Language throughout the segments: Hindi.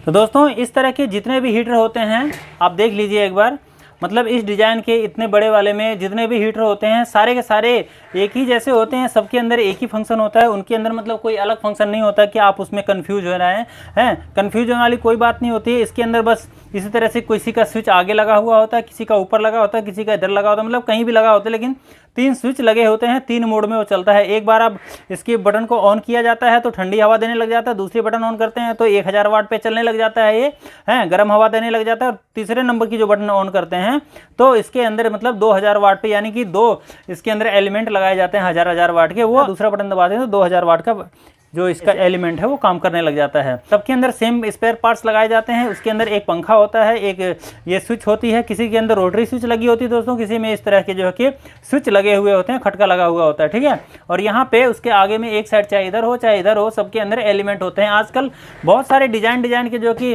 तो दोस्तों इस तरह के जितने भी हीटर होते हैं आप देख लीजिए एक बार, मतलब इस डिज़ाइन के इतने बड़े वाले में जितने भी हीटर होते हैं सारे के सारे एक ही जैसे होते हैं, सबके अंदर एक ही फंक्शन होता है, उनके अंदर मतलब कोई अलग फंक्शन नहीं होता कि आप उसमें कंफ्यूज हो रहे हैं। कंफ्यूज होने वाली कोई बात नहीं होती है। इसके अंदर बस इसी तरह से किसी का स्विच आगे लगा हुआ होता है, किसी का ऊपर लगा होता है, किसी का इधर लगा होता है, मतलब कहीं भी लगा होता है, लेकिन 3 स्विच लगे होते हैं, 3 मोड में वो चलता है। एक बार आप इसके बटन को ऑन किया जाता है तो ठंडी हवा देने लग जाता है, दूसरे बटन ऑन करते हैं तो 1000 वाट पे चलने लग जाता है, ये है गर्म हवा देने लग जाता है। और तीसरे नंबर की जो बटन ऑन करते हैं तो इसके अंदर मतलब 2000 वाट पे, यानी कि 2 इसके अंदर एलिमेंट लगाए जाते हैं 1000 वाट के, वो दूसरा बटन दबाते हैं तो 2000 वाट का जो इसका एलिमेंट है वो काम करने लग जाता है। सबके अंदर सेम स्पेयर पार्ट्स लगाए जाते हैं। उसके अंदर एक पंखा होता है, एक ये स्विच होती है, किसी के अंदर रोटरी स्विच लगी होती है दोस्तों, किसी में इस तरह के जो है कि स्विच लगे हुए होते हैं, खटका लगा हुआ होता है, ठीक है। और यहाँ पे उसके आगे में एक साइड चाहे इधर हो चाहे इधर हो, सबके अंदर एलिमेंट होते हैं। आजकल बहुत सारे डिजाइन के जो कि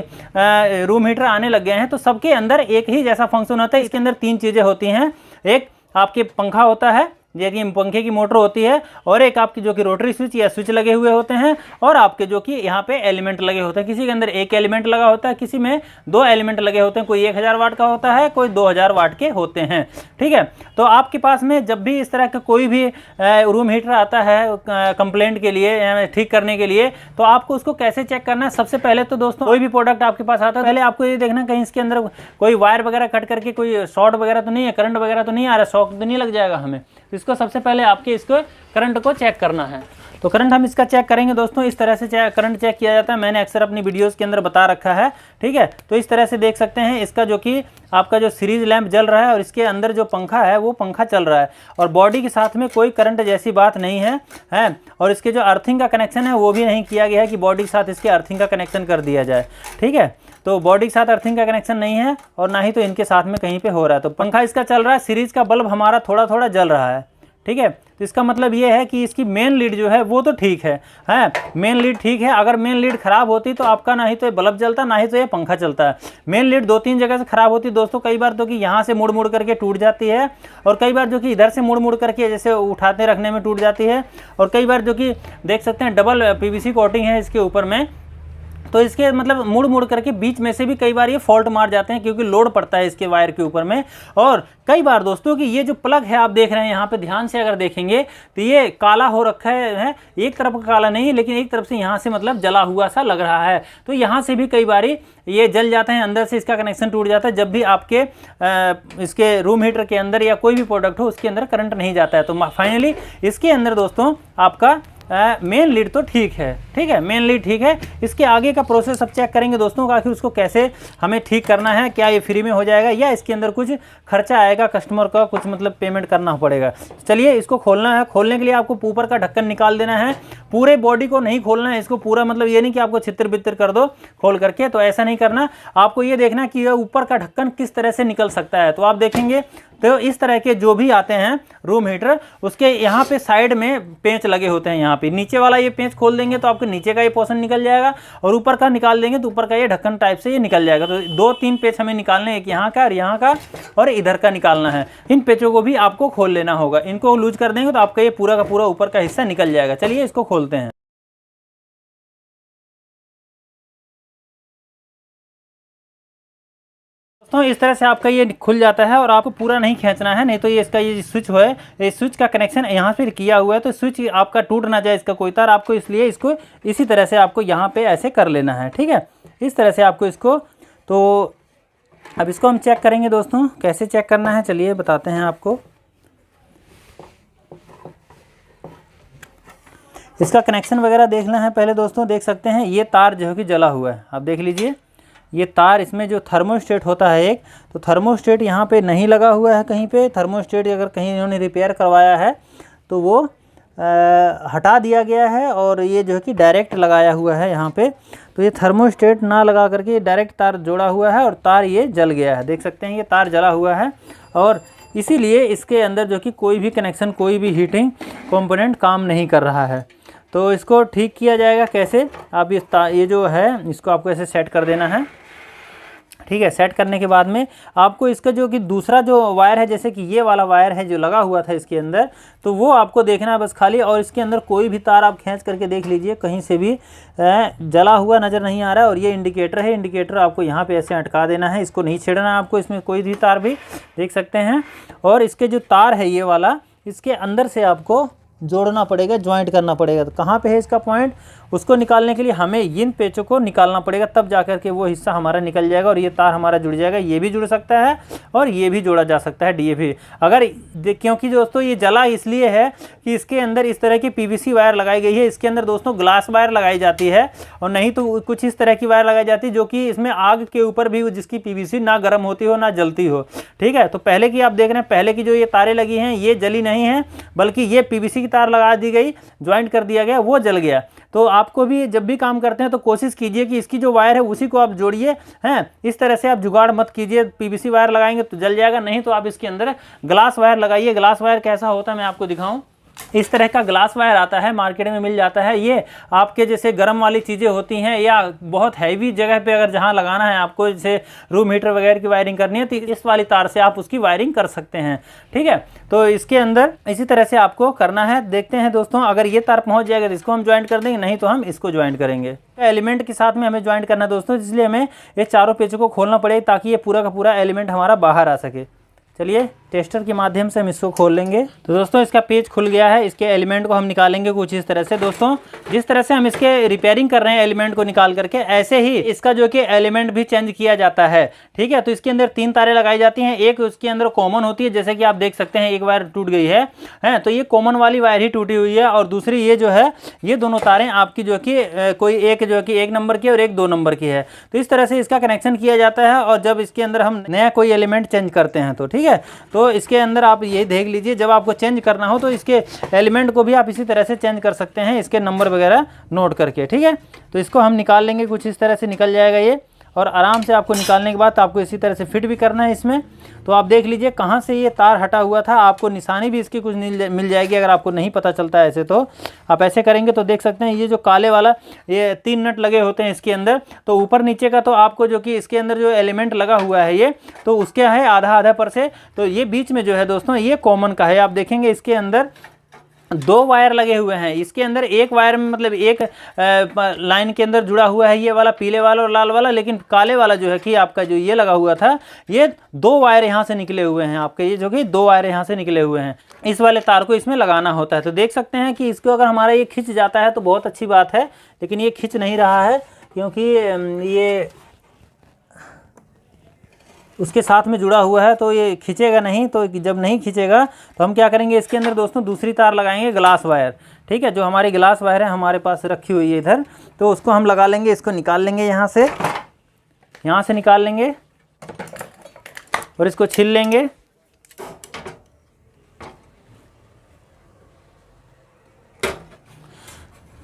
रूम हीटर आने लग गए हैं, तो सबके अंदर एक ही जैसा फंक्शन होता है। इसके अंदर 3 चीज़ें होती हैं, एक आपके पंखा होता है, ये पंखे की मोटर होती है, और एक आपकी जो कि रोटरी स्विच या स्विच लगे हुए होते हैं, और आपके जो कि यहाँ पे एलिमेंट लगे होते हैं। किसी के अंदर एक एलिमेंट लगा होता है, किसी में 2 एलिमेंट लगे होते हैं, कोई 1000 वाट का होता है, कोई 2000 वाट के होते हैं, ठीक है। तो आपके पास में जब भी इस तरह का कोई भी रूम हीटर आता है कंप्लेंट के लिए, ठीक करने के लिए, तो आपको उसको कैसे चेक करना है। सबसे पहले तो दोस्तों कोई भी प्रोडक्ट आपके पास आता है, पहले आपको ये देखना कहीं इसके अंदर कोई वायर वगैरह कट करके कोई शॉर्ट वगैरह तो नहीं है, करंट वगैरह तो नहीं आ रहा, शॉक तो नहीं लग जाएगा हमें। इसको सबसे पहले आपके इसको करंट को चेक करना है। तो करंट हम इसका चेक करेंगे दोस्तों, इस तरह से करंट चेक किया जाता है। मैंने अक्सर अपनी वीडियोस के अंदर बता रखा है, ठीक है। तो इस तरह से देख सकते हैं इसका जो कि आपका जो सीरीज लैंप जल रहा है, और इसके अंदर जो पंखा है वो पंखा चल रहा है, और बॉडी के साथ में कोई करंट जैसी बात नहीं है। और इसके जो अर्थिंग का कनेक्शन है वो भी नहीं किया गया है कि बॉडी के साथ इसके अर्थिंग का कनेक्शन कर दिया जाए, ठीक है। तो बॉडी के साथ अर्थिंग का कनेक्शन नहीं है, और ना ही तो इनके साथ में कहीं पे हो रहा है। तो पंखा इसका चल रहा है, सीरीज का बल्ब हमारा थोड़ा थोड़ा जल रहा है, ठीक है। तो इसका मतलब ये है कि इसकी मेन लीड जो है वो तो ठीक है, मेन लीड ठीक है। अगर मेन लीड खराब होती तो आपका ना ही तो ये बल्ब जलता, ना ही तो ये पंखा चलता है। मेन लीड 2-3 जगह से खराब होती दोस्तों, कई बार तो कि यहाँ से मुड़ करके टूट जाती है, और कई बार जो कि इधर से मुड़ करके जैसे उठाते रखने में टूट जाती है, और कई बार जो कि देख सकते हैं डबल पीवीसी कोटिंग है इसके ऊपर में, तो इसके मतलब मुड़ करके बीच में से भी कई बार ये फॉल्ट मार जाते हैं, क्योंकि लोड पड़ता है इसके वायर के ऊपर में। और कई बार दोस्तों कि ये जो प्लग है आप देख रहे हैं यहाँ पे, ध्यान से अगर देखेंगे तो ये काला हो रखा है, एक तरफ का काला नहीं है, लेकिन एक तरफ से यहाँ से मतलब जला हुआ सा लग रहा है। तो यहाँ से भी कई बार ये जल जाते हैं, अंदर से इसका कनेक्शन टूट जाता है, जब भी आपके इसके रूम हीटर के अंदर या कोई भी प्रोडक्ट हो उसके अंदर करंट नहीं जाता है। तो फाइनली इसके अंदर दोस्तों आपका मेन लीड तो ठीक है, ठीक है, मेन लीड ठीक है। इसके आगे का प्रोसेस अब चेक करेंगे दोस्तों कि आखिर उसको कैसे हमें ठीक करना है, क्या ये फ्री में हो जाएगा या इसके अंदर कुछ खर्चा आएगा, कस्टमर का कुछ मतलब पेमेंट करना पड़ेगा। चलिए इसको खोलना है। खोलने के लिए आपको ऊपर का ढक्कन निकाल देना है, पूरे बॉडी को नहीं खोलना है इसको पूरा, मतलब ये नहीं कि आपको छितर बितर कर दो खोल करके, तो ऐसा नहीं करना। आपको ये देखना कि ये ऊपर का ढक्कन किस तरह से निकल सकता है। तो आप देखेंगे तो इस तरह के जो भी आते हैं रूम हीटर, उसके यहाँ पे साइड में पेंच लगे होते हैं। यहाँ पे नीचे वाला ये पेंच खोल देंगे तो आपके नीचे का ये पोर्शन निकल जाएगा, और ऊपर का निकाल देंगे तो ऊपर का ये ढक्कन टाइप से ये निकल जाएगा। तो 2-3 पेच हमें निकालने, एक यहाँ का और यहाँ का और इधर का निकालना है। इन पेचों को भी आपको खोल लेना होगा, इनको लूज कर देंगे तो आपका ये पूरा का पूरा ऊपर का हिस्सा निकल जाएगा। चलिए इसको खोलते हैं। तो इस तरह से आपका ये खुल जाता है, और आपको पूरा नहीं खींचना है, नहीं तो ये इसका ये स्विच है, ये स्विच का कनेक्शन यहाँ पे किया हुआ है, तो स्विच आपका टूट ना जाए इसका कोई तार, आपको इसलिए इसको इसी तरह से आपको यहाँ पे ऐसे कर लेना है, ठीक है। इस तरह से आपको इसको, तो अब इसको हम चेक करेंगे दोस्तों, कैसे चेक करना है चलिए बताते हैं आपको। इसका कनेक्शन वगैरह देखना है पहले दोस्तों। देख सकते हैं ये तार जो है कि जला हुआ है, आप देख लीजिए ये तार, इसमें जो थर्मोस्टेट होता है एक, तो थर्मोस्टेट यहाँ पे नहीं लगा हुआ है कहीं पे। थर्मोस्टेट अगर कहीं इन्होंने रिपेयर करवाया है तो वो हटा दिया गया है, और ये जो है कि डायरेक्ट लगाया हुआ है यहाँ पे। तो ये थर्मोस्टेट ना लगा करके डायरेक्ट तार जोड़ा हुआ है, और तार ये जल गया है, देख सकते हैं ये तार जला हुआ है। और इसीलिए इसके अंदर जो कि कोई भी कनेक्शन, कोई भी हीटिंग कंपोनेंट काम नहीं कर रहा है। तो इसको ठीक किया जाएगा कैसे, आप ये जो है इसको आपको ऐसे सेट कर देना है, ठीक है। सेट करने के बाद में आपको इसका जो कि दूसरा जो वायर है, जैसे कि ये वाला वायर है जो लगा हुआ था इसके अंदर, तो वो आपको देखना है बस खाली। और इसके अंदर कोई भी तार आप खींच करके देख लीजिए, कहीं से भी जला हुआ नज़र नहीं आ रहा है। और ये इंडिकेटर है, इंडिकेटर आपको यहाँ पे ऐसे अटका देना है, इसको नहीं छेड़ना है आपको, इसमें कोई भी तार भी देख सकते हैं। और इसके जो तार है ये वाला, इसके अंदर से आपको जोड़ना पड़ेगा, ज्वाइंट करना पड़ेगा। तो कहाँ पे है इसका पॉइंट, उसको निकालने के लिए हमें इन पेचों को निकालना पड़ेगा, तब जाकर के वो हिस्सा हमारा निकल जाएगा और ये तार हमारा जुड़ जाएगा। ये भी जुड़ सकता है और ये भी जोड़ा जा सकता है, डीएवी। अगर क्योंकि दोस्तों ये जला इसलिए है कि इसके अंदर इस तरह की पीवीसी वायर लगाई गई है, इसके अंदर दोस्तों ग्लास वायर लगाई जाती है, और नहीं तो कुछ इस तरह की वायर लगाई जाती है जो कि इसमें आग के ऊपर भी, जिसकी पीवीसी ना गर्म होती हो ना जलती हो, ठीक है। तो पहले की आप देख रहे हैं, पहले की जो ये तारें लगी हैं ये जली नहीं है, बल्कि ये पीवीसी की तार लगा दी गई, ज्वाइंट कर दिया गया, वो जल गया। तो आपको भी जब भी काम करते हैं तो कोशिश कीजिए कि इसकी जो वायर है उसी को आप जोड़िए, हैं। इस तरह से आप जुगाड़ मत कीजिए, पीवीसी वायर लगाएंगे तो जल जाएगा, नहीं तो आप इसके अंदर ग्लास वायर लगाइए। ग्लास वायर कैसा होता है मैं आपको दिखाऊं। इस तरह का ग्लास वायर आता है, मार्केट में मिल जाता है। ये आपके जैसे गर्म वाली चीज़ें होती हैं या बहुत हैवी जगह पे अगर जहाँ लगाना है आपको, जैसे रूम हीटर वगैरह की वायरिंग करनी है, तो इस वाली तार से आप उसकी वायरिंग कर सकते हैं, ठीक है। तो इसके अंदर इसी तरह से आपको करना है। देखते हैं दोस्तों, अगर ये तार पहुँच जाएगा तो इसको हम ज्वाइंट कर देंगे, नहीं तो हम इसको ज्वाइंट करेंगे। एलिमेंट के साथ में हमें ज्वाइंट करना है दोस्तों, इसलिए हमें ये चारों पेचों को खोलना पड़ेगा ताकि ये पूरा का पूरा एलिमेंट हमारा बाहर आ सके। चलिए टेस्टर के माध्यम से हम इसको खोल लेंगे। तो दोस्तों इसका पेज खुल गया है, इसके एलिमेंट को हम निकालेंगे कुछ इस तरह से। दोस्तों जिस तरह से हम इसके रिपेयरिंग कर रहे हैं एलिमेंट को निकाल करके, ऐसे ही इसका जो कि एलिमेंट भी चेंज किया जाता है, ठीक है। तो इसके अंदर 3 तारें लगाई जाती हैं, एक उसके अंदर कॉमन होती है, जैसे कि आप देख सकते हैं एक वायर टूट गई है, तो ये कॉमन वाली वायर ही टूटी हुई है। और दूसरी ये जो है, ये दोनों तारें आपकी जो कि कोई एक जो कि 1 नंबर की और एक 2 नंबर की है। तो इस तरह से इसका कनेक्शन किया जाता है। और जब इसके अंदर हम नया कोई एलिमेंट चेंज करते हैं तो ठीक है, तो इसके अंदर आप ये देख लीजिए, जब आपको चेंज करना हो तो इसके एलिमेंट को भी आप इसी तरह से चेंज कर सकते हैं, इसके नंबर वगैरह नोट करके, ठीक है। तो इसको हम निकाल लेंगे, कुछ इस तरह से निकल जाएगा ये। और आराम से आपको निकालने के बाद आपको इसी तरह से फिट भी करना है इसमें। तो आप देख लीजिए कहाँ से ये तार हटा हुआ था, आपको निशानी भी इसकी कुछ मिल जाएगी। अगर आपको नहीं पता चलता है ऐसे, तो आप ऐसे करेंगे तो देख सकते हैं ये जो काले वाला, ये 3 नट लगे होते हैं इसके अंदर। तो ऊपर नीचे का तो आपको जो कि इसके अंदर जो एलिमेंट लगा हुआ है ये, तो उसके है आधा आधा पर से। तो ये बीच में जो है दोस्तों ये कॉमन का है। आप देखेंगे इसके अंदर 2 वायर लगे हुए हैं, इसके अंदर एक वायर में मतलब एक लाइन के अंदर जुड़ा हुआ है ये वाला पीले वाला और लाल वाला, लेकिन काले वाला जो है कि आपका जो ये लगा हुआ था, ये 2 वायर यहाँ से निकले हुए हैं आपके, ये जो कि 2 वायर यहाँ से निकले हुए हैं। इस वाले तार को इसमें लगाना होता है। तो देख सकते हैं कि इसको अगर हमारा ये खिंच जाता है तो बहुत अच्छी बात है, लेकिन ये खिंच नहीं रहा है क्योंकि ये उसके साथ में जुड़ा हुआ है, तो ये खींचेगा नहीं। तो जब नहीं खींचेगा तो हम क्या करेंगे, इसके अंदर दोस्तों दूसरी तार लगाएंगे, ग्लास वायर, ठीक है। जो हमारी ग्लास वायर है हमारे पास रखी हुई है इधर, तो उसको हम लगा लेंगे। इसको निकाल लेंगे यहाँ से निकाल लेंगे और इसको छील लेंगे।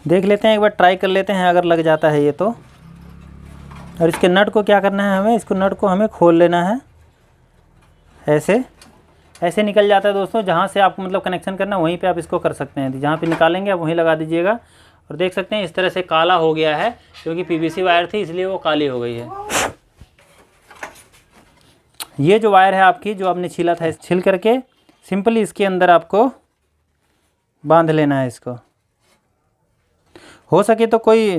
देख लेते हैं, एक बार ट्राई कर लेते हैं अगर लग जाता है ये तो। और इसके नट को क्या करना है हमें, इसको नट को हमें खोल लेना है, ऐसे निकल जाता है दोस्तों। जहाँ से आपको मतलब कनेक्शन करना वहीं पे आप इसको कर सकते हैं, जहाँ पे निकालेंगे आप वहीं लगा दीजिएगा। और देख सकते हैं इस तरह से काला हो गया है, क्योंकि पीवीसी वायर थी इसलिए वो काली हो गई है। ये जो वायर है आपकी, जो आपने छीला था, छील करके सिंपली इसके अंदर आपको बांध लेना है इसको। हो सके तो कोई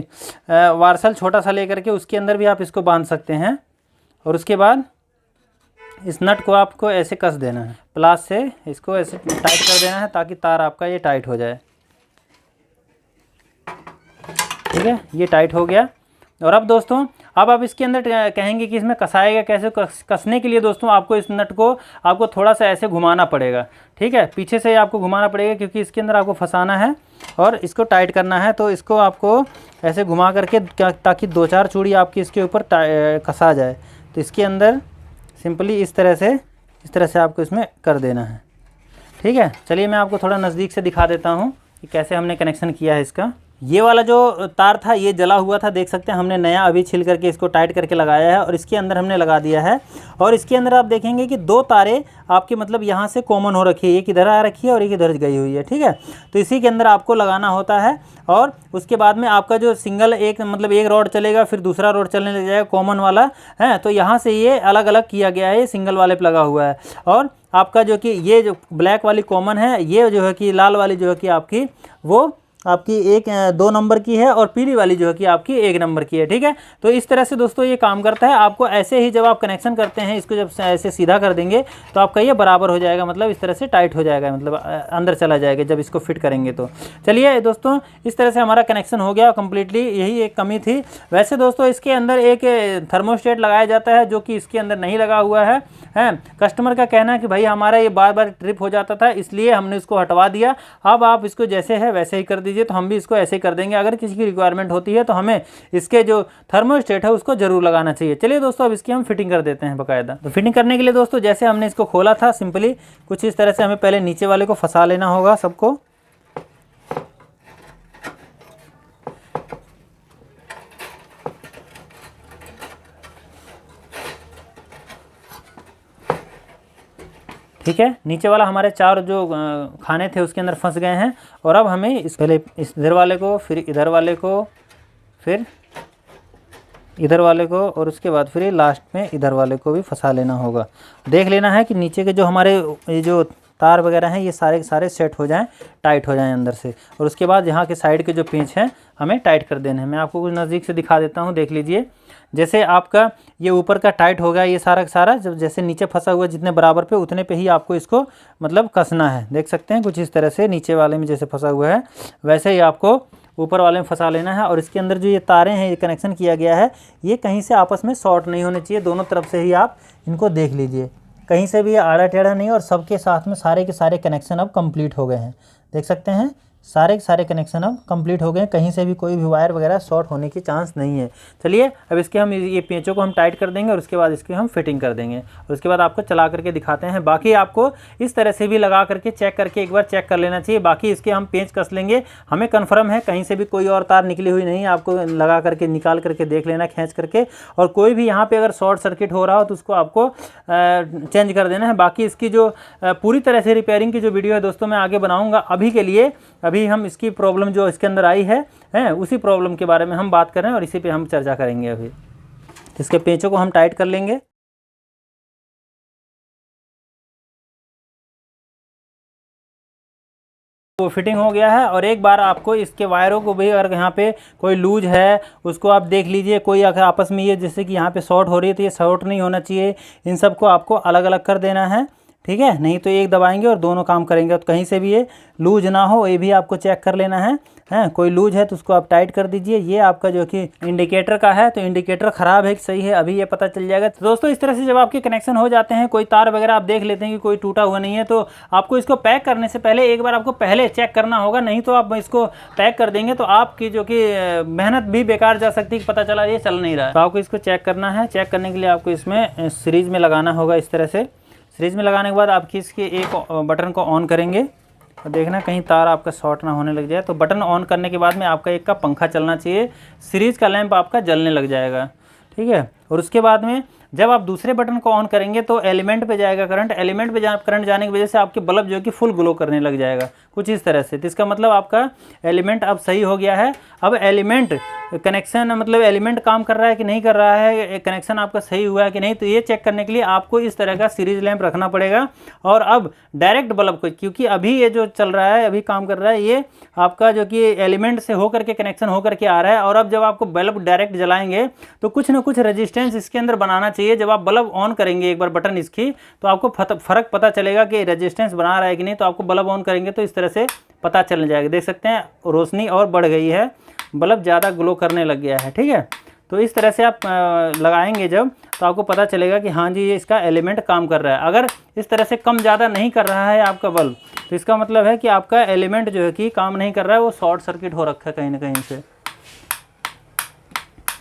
वार्सल छोटा सा लेकर के उसके अंदर भी आप इसको बांध सकते हैं। और उसके बाद इस नट को आपको ऐसे कस देना है, प्लास से इसको ऐसे टाइट कर देना है ताकि तार आपका ये टाइट हो जाए, ठीक है। ये टाइट हो गया। और अब दोस्तों अब आप इसके अंदर कहेंगे कि इसमें कसाएगा कैसे। कसने के लिए दोस्तों आपको इस नट को आपको थोड़ा सा ऐसे घुमाना पड़ेगा, ठीक है। पीछे से आपको घुमाना पड़ेगा क्योंकि इसके अंदर आपको फंसाना है और इसको टाइट करना है। तो इसको आपको ऐसे घुमा करके ताकि 2-4 चूड़ी आपकी इसके ऊपर कसा जाए। तो इसके अंदर सिंपली इस तरह से आपको इसमें कर देना है, ठीक है। चलिए मैं आपको थोड़ा नज़दीक से दिखा देता हूँ कि कैसे हमने कनेक्शन किया है इसका। ये वाला जो तार था ये जला हुआ था, देख सकते हैं हमने नया अभी छिल करके इसको टाइट करके लगाया है और इसके अंदर हमने लगा दिया है। और इसके अंदर आप देखेंगे कि 2 तारें आपकी मतलब यहाँ से कॉमन हो रखी है, एक इधर आ रखी है और एक इधर गई हुई है, ठीक है। तो इसी के अंदर आपको लगाना होता है और उसके बाद में आपका जो सिंगल एक मतलब एक रॉड चलेगा, फिर दूसरा रॉड चलने लग जाएगा कॉमन वाला है। तो यहाँ से ये अलग अलग किया गया है, ये सिंगल वाले पे लगा हुआ है। और आपका जो कि ये जो ब्लैक वाली कॉमन है, ये जो है कि लाल वाली जो है कि आपकी वो आपकी 2 नंबर की है और पीली वाली जो है कि आपकी 1 नंबर की है, ठीक है। तो इस तरह से दोस्तों ये काम करता है। आपको ऐसे ही जब आप कनेक्शन करते हैं, इसको जब ऐसे सीधा कर देंगे तो आपका ये बराबर हो जाएगा, मतलब इस तरह से टाइट हो जाएगा, मतलब अंदर चला जाएगा जब इसको फिट करेंगे तो। चलिए दोस्तों, इस तरह से हमारा कनेक्शन हो गया कंप्लीटली, यही एक कमी थी। वैसे दोस्तों इसके अंदर एक थर्मोस्टेट लगाया जाता है जो कि इसके अंदर नहीं लगा हुआ है। कस्टमर का कहना है कि भाई हमारा ये बार बार ट्रिप हो जाता था, इसलिए हमने इसको हटवा दिया। अब आप इसको जैसे है वैसे ही कर दीजिए, तो हम भी इसको ऐसे ही कर देंगे। अगर किसी की रिक्वायरमेंट होती है तो हमें इसके जो थर्मोस्टेट है उसको जरूर लगाना चाहिए। चलिए दोस्तों, अब इसकी हम फिटिंग कर देते हैं बाकायदा। तो फिटिंग करने के लिए दोस्तों जैसे हमने इसको खोला था, सिंपली कुछ इस तरह से हमें पहले नीचे वाले को फंसा लेना होगा सबको। ठीक है, नीचे वाला हमारे 4 जो खाने थे उसके अंदर फंस गए हैं। और अब हमें पहले इस इधर वाले को, फिर इधर वाले को, फिर इधर वाले को और उसके बाद फिर लास्ट में इधर वाले को भी फंसा लेना होगा। देख लेना है कि नीचे के जो हमारे ये जो तार वगैरह हैं ये सारे के सारे सेट हो जाएं, टाइट हो जाएं अंदर से। और उसके बाद यहाँ के साइड के जो पेंच हैं हमें टाइट कर देने हैं। मैं आपको कुछ नज़दीक से दिखा देता हूँ, देख लीजिए। जैसे आपका ये ऊपर का टाइट हो गया, ये सारा का सारा जब जैसे नीचे फंसा हुआ जितने बराबर पे उतने पे ही आपको इसको मतलब कसना है। देख सकते हैं कुछ इस तरह से नीचे वाले में जैसे फंसा हुआ है वैसे ही आपको ऊपर वाले में फंसा लेना है। और इसके अंदर जो ये तारें हैं, ये कनेक्शन किया गया है, ये कहीं से आपस में शॉर्ट नहीं होने चाहिए। दोनों तरफ से ही आप इनको देख लीजिए, कहीं से भी आड़ा टेढ़ा नहीं। और सबके साथ में सारे के सारे कनेक्शन अब कंप्लीट हो गए हैं, देख सकते हैं सारे के सारे कनेक्शन अब कंप्लीट हो गए हैं, कहीं से भी कोई भी वायर वगैरह शॉर्ट होने की चांस नहीं है। चलिए अब इसके हम ये पेंचों को हम टाइट कर देंगे और उसके बाद इसकी हम फिटिंग कर देंगे और उसके बाद आपको चला करके दिखाते हैं। बाकी आपको इस तरह से भी लगा करके चेक करके एक बार चेक कर लेना चाहिए। बाकी इसके हम पेंच कस लेंगे, हमें कन्फर्म है कहीं से भी कोई और तार निकली हुई नहीं है। आपको लगा करके निकाल करके देख लेना खींच करके, और कोई भी यहाँ पर अगर शॉर्ट सर्किट हो रहा हो तो उसको आपको चेंज कर देना है। बाकी इसकी जो पूरी तरह से रिपेयरिंग की जो वीडियो है दोस्तों मैं आगे बनाऊँगा। अभी के लिए अभी हम इसकी प्रॉब्लम जो इसके अंदर आई है उसी प्रॉब्लम के बारे में हम बात कर रहे हैं और इसी पे हम चर्चा करेंगे। अभी इसके पेंचों को हम टाइट कर लेंगे। वो फिटिंग हो गया है। और एक बार आपको इसके वायरों को भी अगर यहाँ पे कोई लूज है उसको आप देख लीजिए। कोई अगर आपस में ये जैसे कि यहाँ पे शॉर्ट हो रही है तो ये शॉर्ट नहीं होना चाहिए, इन सबको आपको अलग अलग कर देना है, ठीक है। नहीं तो एक दबाएंगे और दोनों काम करेंगे। तो कहीं से भी ये लूज ना हो ये भी आपको चेक कर लेना है। कोई लूज है तो उसको आप टाइट कर दीजिए। ये आपका जो कि इंडिकेटर का है तो इंडिकेटर ख़राब है कि सही है अभी ये पता चल जाएगा। तो दोस्तों इस तरह से जब आपके कनेक्शन हो जाते हैं, कोई तार वगैरह आप देख लेते हैं कि कोई टूटा हुआ नहीं है, तो आपको इसको पैक करने से पहले एक बार आपको पहले चेक करना होगा। नहीं तो आप इसको पैक कर देंगे तो आपकी जो कि मेहनत भी बेकार जा सकती है, पता चला ये चल नहीं रहा है। तो आपको इसको चेक करना है। चेक करने के लिए आपको इसमें सीरीज में लगाना होगा। इस तरह से सीरीज में लगाने के बाद आपकी इसके एक बटन को ऑन करेंगे और देखना कहीं तार आपका शॉर्ट ना होने लग जाए। तो बटन ऑन करने के बाद में आपका एक का पंखा चलना चाहिए, सीरीज का लैंप आपका जलने लग जाएगा, ठीक है। और उसके बाद में जब आप दूसरे बटन को ऑन करेंगे तो एलिमेंट पे जाएगा करंट। एलिमेंट पे करंट जाने की वजह से आपके बल्ब जो कि फुल ग्लो करने लग जाएगा कुछ इस तरह से। तो इसका मतलब आपका एलिमेंट अब सही हो गया है। अब एलिमेंट कनेक्शन मतलब एलिमेंट काम कर रहा है कि नहीं कर रहा है, कनेक्शन आपका सही हुआ है कि नहीं, तो ये चेक करने के लिए आपको इस तरह का सीरीज लैंप रखना पड़ेगा। और अब डायरेक्ट बल्ब को, क्योंकि अभी ये जो चल रहा है अभी काम कर रहा है, ये आपका जो कि एलिमेंट से होकर के कनेक्शन होकर के आ रहा है। और अब जब आपको बल्ब डायरेक्ट जलाएंगे तो कुछ ना कुछ रेजिस्टेंस इसके अंदर बनाना चाहिए। जब आप बल्ब ऑन करेंगे एक बार बटन इसकी तो आपको फ़र्क पता चलेगा कि रेजिस्टेंस बना रहा है कि नहीं। तो आपको बल्ब ऑन करेंगे तो इस तरह से पता चल जाएगा। देख सकते हैं रोशनी और बढ़ गई है, बल्ब ज़्यादा ग्लो करने लग गया है, ठीक है। तो इस तरह से आप लगाएंगे जब तो आपको पता चलेगा कि हाँ जी ये इसका एलिमेंट काम कर रहा है। अगर इस तरह से कम ज़्यादा नहीं कर रहा है आपका बल्ब तो इसका मतलब है कि आपका एलिमेंट जो है कि काम नहीं कर रहा है, वो शॉर्ट सर्किट हो रखा है कहीं ना कहीं से,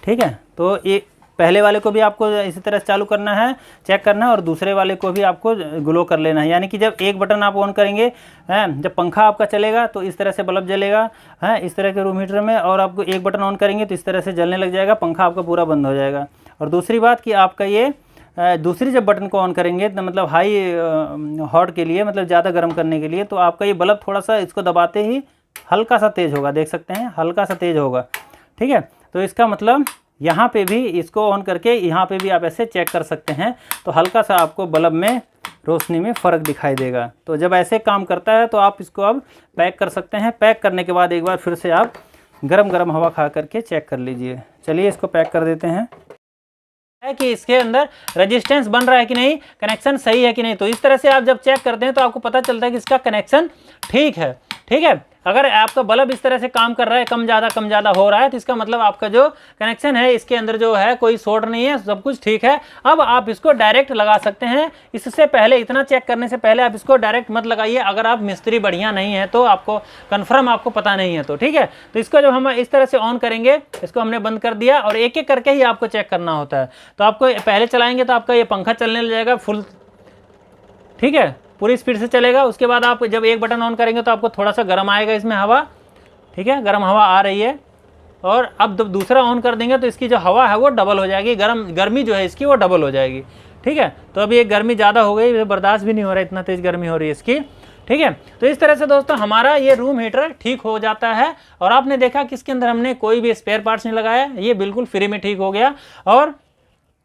ठीक है। तो ये पहले वाले को भी आपको इसी तरह से चालू करना है, चेक करना है, और दूसरे वाले को भी आपको ग्लो कर लेना है। यानी कि जब एक बटन आप ऑन करेंगे हैं, जब पंखा आपका चलेगा तो इस तरह से बल्ब जलेगा है इस तरह के रूम हीटर में, और आपको एक बटन ऑन करेंगे तो इस तरह से जलने लग जाएगा, पंखा आपका पूरा बंद हो जाएगा। और दूसरी बात कि आपका ये दूसरी जब बटन को ऑन करेंगे तो मतलब हाई हॉट के लिए, मतलब ज़्यादा गर्म करने के लिए, तो आपका ये बल्ब थोड़ा सा इसको दबाते ही हल्का सा तेज़ होगा, देख सकते हैं हल्का सा तेज़ होगा, ठीक है। तो इसका मतलब यहाँ पे भी इसको ऑन करके यहाँ पे भी आप ऐसे चेक कर सकते हैं, तो हल्का सा आपको बल्ब में रोशनी में फ़र्क दिखाई देगा। तो जब ऐसे काम करता है तो आप इसको अब पैक कर सकते हैं। पैक करने के बाद एक बार फिर से आप गरम गरम हवा खा करके चेक कर लीजिए। चलिए इसको पैक कर देते हैं कि इसके अंदर रेजिस्टेंस बन रहा है कि नहीं, कनेक्शन सही है कि नहीं। तो इस तरह से आप जब चेक करते हैं तो आपको पता चलता है कि इसका कनेक्शन ठीक है, ठीक है। अगर आपका बल्ब इस तरह से काम कर रहा है, कम ज़्यादा हो रहा है, तो इसका मतलब आपका जो कनेक्शन है इसके अंदर जो है कोई शॉर्ट नहीं है, सब कुछ ठीक है। अब आप इसको डायरेक्ट लगा सकते हैं। इससे पहले, इतना चेक करने से पहले आप इसको डायरेक्ट मत लगाइए, अगर आप मिस्त्री बढ़िया नहीं है तो, आपको कन्फर्म आपको पता नहीं है तो, ठीक है। तो इसको जब हम इस तरह से ऑन करेंगे, इसको हमने बंद कर दिया, और एक एक करके ही आपको चेक करना होता है। तो आपको पहले चलाएंगे तो आपका ये पंखा चलने लग जाएगा फुल, ठीक है, पूरी स्पीड से चलेगा। उसके बाद आप जब एक बटन ऑन करेंगे तो आपको थोड़ा सा गर्म आएगा इसमें हवा, ठीक है, गर्म हवा आ रही है। और अब जब दूसरा ऑन कर देंगे तो इसकी जो हवा है वो डबल हो जाएगी, गर्मी जो है इसकी वो डबल हो जाएगी, ठीक है। तो अब ये गर्मी ज़्यादा हो गई, बर्दाश्त भी नहीं हो रहा है, इतना तेज़ गर्मी हो रही है इसकी, ठीक है। तो इस तरह से दोस्तों हमारा ये रूम हीटर ठीक हो जाता है। और आपने देखा कि इसके अंदर हमने कोई भी स्पेयर पार्ट्स नहीं लगाया, ये बिल्कुल फ्री में ठीक हो गया। और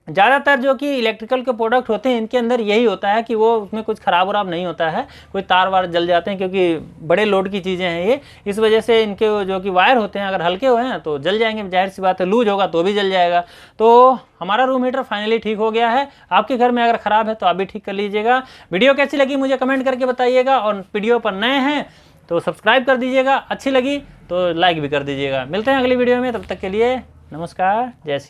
ज़्यादातर जो कि इलेक्ट्रिकल के प्रोडक्ट होते हैं इनके अंदर यही होता है कि वो उसमें कुछ ख़राब वराब नहीं होता है, कोई तार वार जल जाते हैं, क्योंकि बड़े लोड की चीज़ें हैं ये, इस वजह से इनके जो कि वायर होते हैं अगर हल्के हुए हैं तो जल जाएंगे, जाहिर सी बात है। लूज होगा तो भी जल जाएगा। तो हमारा रूम हीटर फाइनली ठीक हो गया है। आपके घर में अगर ख़राब है तो आप भी ठीक कर लीजिएगा। वीडियो कैसी लगी मुझे कमेंट करके बताइएगा, और वीडियो पर नए हैं तो सब्सक्राइब कर दीजिएगा, अच्छी लगी तो लाइक भी कर दीजिएगा। मिलते हैं अगली वीडियो में, तब तक के लिए नमस्कार, जय श्री।